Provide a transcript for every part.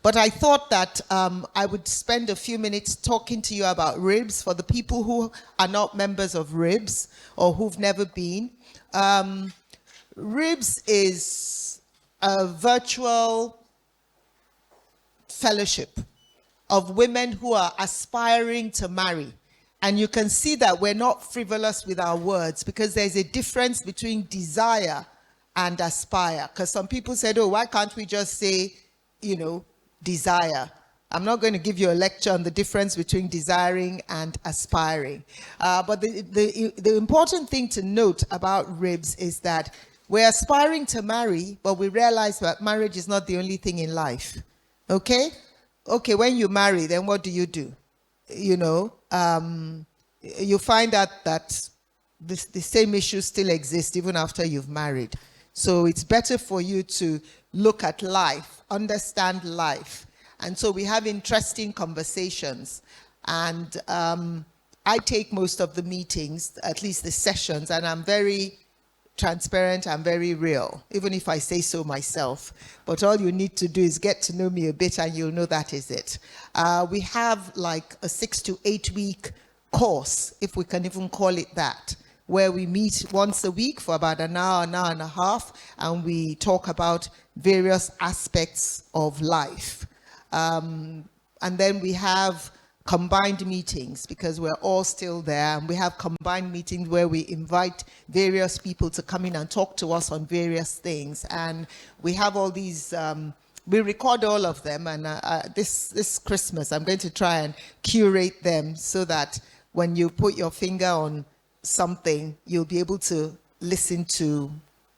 But I thought that I would spend a few minutes talking to you about RIBS for the people who are not members of RIBS or who've never been. RIBS is a virtual fellowship of women who are aspiring to marry. And you can see that we're not frivolous with our words, because there's a difference between desire and aspire. Because some people said, oh, why can't we just say, desire? I'm not going to give you a lecture on the difference between desiring and aspiring. But the important thing to note about RIBS is that we're aspiring to marry, but we realize that marriage is not the only thing in life. Okay? Okay, when you marry, then what do? You find out that the same issues still exist even after you've married. So it's better for you to look at life, understand life. And so we have interesting conversations. And I take most of the meetings, at least the sessions, and I'm very transparent and very real, even if I say so myself. But all you need to do is get to know me a bit and you'll know that is it. We have like a 6 to 8 week course, if we can even call it that, where we meet once a week for about an hour and a half, and we talk about various aspects of life. And then we have combined meetings, because we're all still there, and we have combined meetings where we invite various people to come in and talk to us on various things. And we have all these, we record all of them, and this Christmas I'm going to try and curate them so that when you put your finger on something, you'll be able to listen to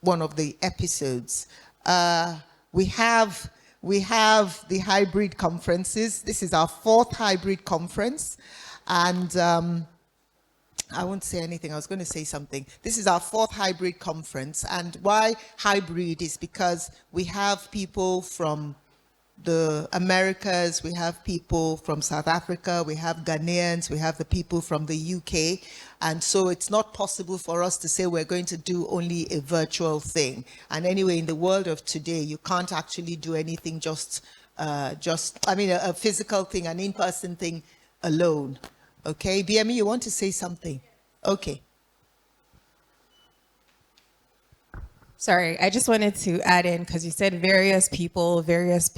one of the episodes. We have the hybrid conferences. This is our 4th hybrid conference. And I won't say anything. I was going to say something. This is our 4th hybrid conference. And why hybrid is because we have people from the Americas, we have people from South Africa, we have Ghanaians, we have the people from the UK. And so it's not possible for us to say we're going to do only a virtual thing. And anyway, in the world of today, you can't actually do anything a physical thing, an in-person thing alone. Okay, Ibiyemi, you want to say something? Okay. Sorry, I just wanted to add in, because you said various people, various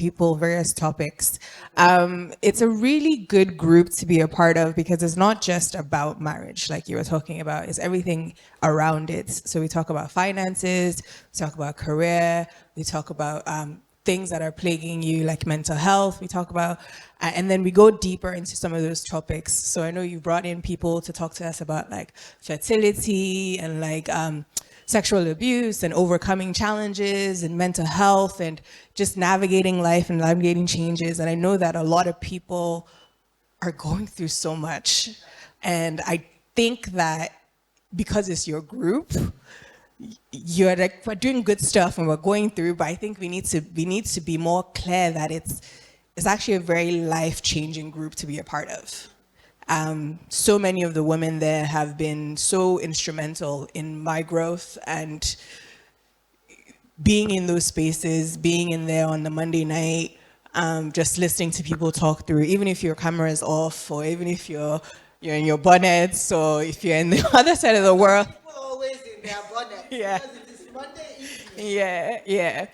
topics. It's a really good group to be a part of, because it's not just about marriage, like you were talking about. It's everything around it. So we talk about finances, we talk about career, we talk about things that are plaguing you, like mental health, we talk about, and then we go deeper into some of those topics. So I know you brought in people to talk to us about like fertility and like sexual abuse and overcoming challenges and mental health and just navigating life and navigating changes. And I know that a lot of people are going through so much. And I think that because it's your group, you're like, we're doing good stuff and we're going through, but I think we need to be more clear that it's actually a very life-changing group to be a part of. So many of the women there have been so instrumental in my growth, and being in those spaces, being in there on the Monday night, just listening to people talk through, even if your camera is off, or even if you're in your bonnets, or if you're in the other side of the world. People are always in their bonnets. Yeah. Because it is Monday evening. Yeah.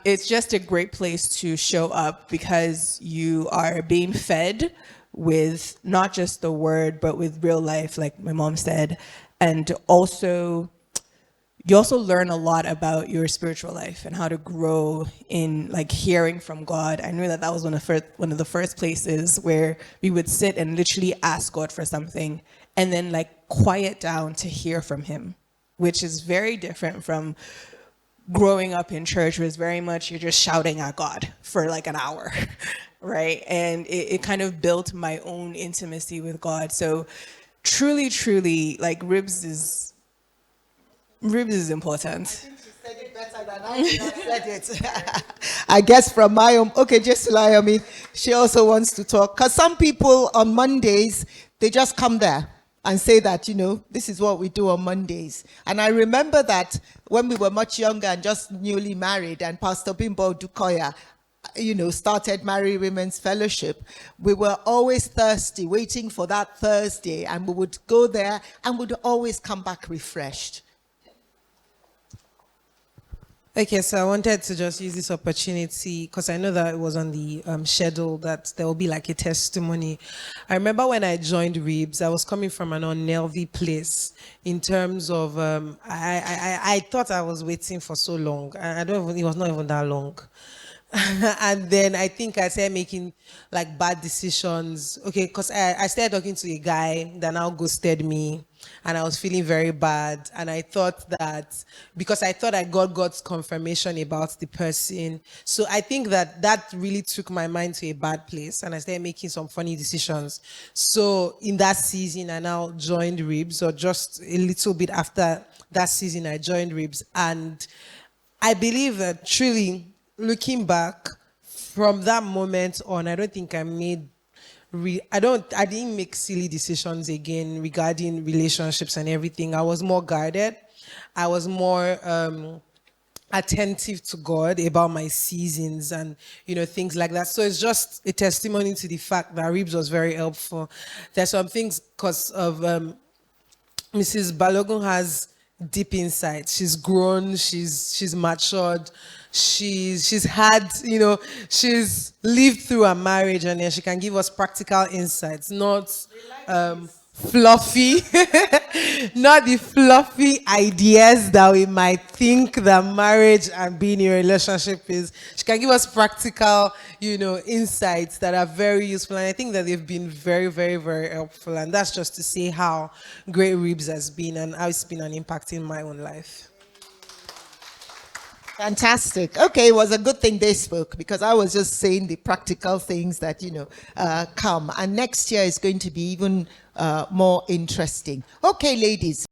It's just a great place to show up, because you are being fed with not just the word, but with real life, like my mom said. And also, you also learn a lot about your spiritual life and how to grow in like hearing from God. I knew that was one of the first places where we would sit and literally ask God for something and then like quiet down to hear from him, which is very different from growing up in church, where it's very much you're just shouting at God for like an hour. Right? And it kind of built my own intimacy with God. So truly, like RIBS is important. I think she said it better than I said it. I guess from my own, okay, just allow me, she also wants to talk. Because some people on Mondays, they just come there and say that, this is what we do on Mondays. And I remember that when we were much younger and just newly married, and Pastor Bimbo Dukoya, started Married Women's Fellowship, we were always thirsty, waiting for that Thursday, and we would go there and would always come back refreshed. Okay, so I wanted to just use this opportunity because I know that it was on the schedule that there will be like a testimony. I remember when I joined RIBS, I was coming from an unhealthy place in terms of, I thought I was waiting for so long. It was not even that long. And then I think I started making like bad decisions. Okay, because I started talking to a guy that now ghosted me, and I was feeling very bad. And I thought that because I thought I got God's confirmation about the person, so I think that really took my mind to a bad place, and I started making some funny decisions. So in that season, I now joined RIBS, or just a little bit after that season, I joined RIBS, and I believe that truly, looking back from that moment on, I don't think I didn't make silly decisions again regarding relationships and everything. I was more guarded. I was more attentive to God about my seasons and, things like that. So it's just a testimony to the fact that RIBS was very helpful. There's some things because of Mrs. Balogun has deep insight. She's grown, she's matured, she's had, she's lived through a marriage, and then she can give us practical insights, not fluffy, not the fluffy ideas that we might think that marriage and being in a relationship is. She can give us practical, insights that are very useful, and I think that they've been very, very, very helpful. And that's just to say how great RIBS has been and how it's been an impact in my own life. Fantastic. Okay, it was a good thing they spoke, because I was just saying the practical things that, come. And next year is going to be even more interesting. Okay, ladies.